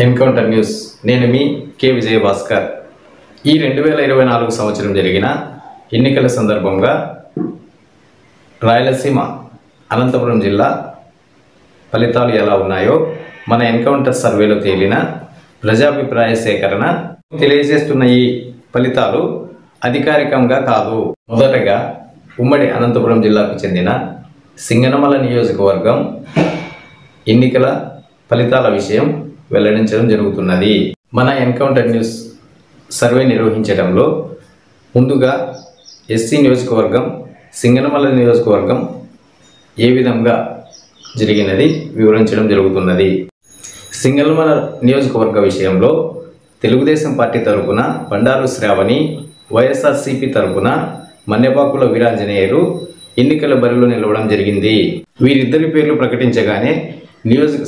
Encounter news నేను మీ కే విజయ భాస్కర్। ఈ 2024 సంవత్సరం జరిగిన ఎన్నికల సందర్భంగా రాయలసీమ అనంతపురం జిల్లా ఫలితాలు ఎలా ఉన్నాయో మన ఎన్కౌంటర్ సర్వేలో తేలిన ప్రజాభిప్రాయ సేకరణ తెలియజేస్తున్న ఈ ఫలితాలు అధికారికంగా కాదు। మొదటగా ఉమ్మడి అనంతపురం జిల్లాకు చెందిన సింగనమల నియోజకవర్గం ఎన్నికల ఫలితాల విషయం వెల్లడించడం జరుగుతున్నది। మన ఎన్కౌంటర్ న్యూస్ సర్వే నిర్వహించడంలో ముందుగా ఎస్సీ నియోజకవర్గం సింగనమల నియోజకవర్గం ఏ విధంగా జరిగినది వివరించడం జరుగుతున్నది। సింగనమల నియోజకవర్గ విషయంలో తెలుగుదేశం పార్టీ తరపున బండారు శ్రావణి, వైఎస్ఆర్సీపీ తరపున మన్నెపాకుల వీరాంజనేయులు ఎన్నికల బరిలో నిలవడం జరిగింది। వీరిద్దరి పేర్లు ప్రకటించగానే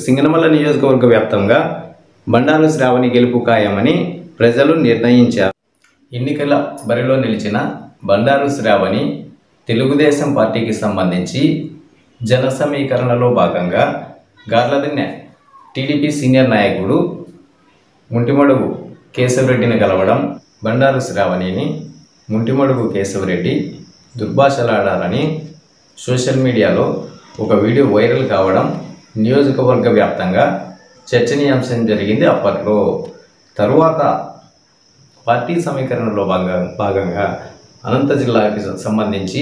సింగనమల నియోజకవర్గ వ్యాప్తంగా బండారు శ్రావణి గెలుపు ఖాయమని ప్రజలు నిర్ణయించారు। ఎన్నికల బరిలో నిలిచిన బండారు శ్రావణి తెలుగుదేశం పార్టీకి సంబంధించి జన సమీకరణలో భాగంగా గార్లదిన్నె టీడీపీ సీనియర్ నాయకుడు ముంటిమడుగు కేశవరెడ్డిని కలవడం, బండారు శ్రావణిని ముంటిమడుగు కేశవరెడ్డి దుర్భాషలాడారని సోషల్ మీడియాలో ఒక వీడియో వైరల్ కావడం నియోజకవర్గ వ్యాప్తంగా చర్చనీయాంశం జరిగింది అప్పట్లో। తరువాత పార్టీ సమీకరణలో భాగంగా అనంత జిల్లాకి సంబంధించి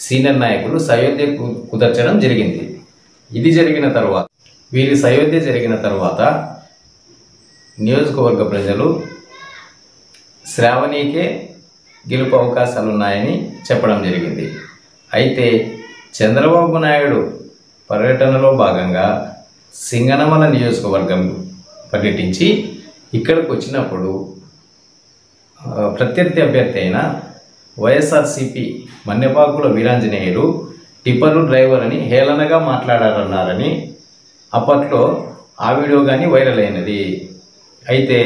సీనియర్ నాయకులు సయోధ్య కుదర్చడం జరిగింది। ఇది జరిగిన తర్వాత వీరి సయోధ్య జరిగిన తర్వాత నియోజకవర్గ ప్రజలు శ్రావణికే గెలుపు అవకాశాలు ఉన్నాయని చెప్పడం జరిగింది। అయితే చంద్రబాబు నాయుడు పర్యటనలో భాగంగా సింగనమల నియోజకవర్గం పర్యటించి ఇక్కడికి వచ్చినప్పుడు ప్రత్యర్థి అభ్యర్థి అయిన వైఎస్ఆర్సీపీ మన్నెపాకుల వీరాంజనేయులు టిప్పరు డ్రైవర్ అని హేళనగా మాట్లాడారన్నారని అప్పట్లో ఆ వీడియో కానీ వైరల్ అయినది। అయితే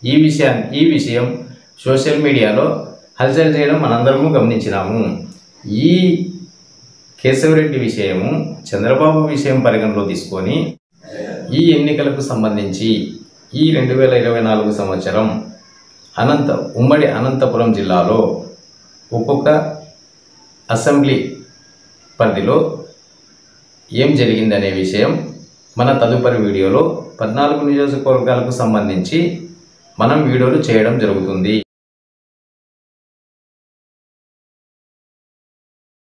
ఈ విషయం సోషల్ మీడియాలో హల్చల్ చేయడం మనందరము గమనించినాము। ఈ కేశవరెడ్డి విషయము చంద్రబాబు విషయం పరిగణలో తీసుకొని ఈ ఎన్నికలకు సంబంధించి ఈ 2024 సంవత్సరం ఉమ్మడి అనంతపురం జిల్లాలో ఒక్కొక్క అసెంబ్లీ పరిధిలో ఏం జరిగిందనే విషయం మన తదుపరి వీడియోలో 14 నియోజకవర్గాలకు సంబంధించి మనం వీడియోలు చేయడం జరుగుతుంది।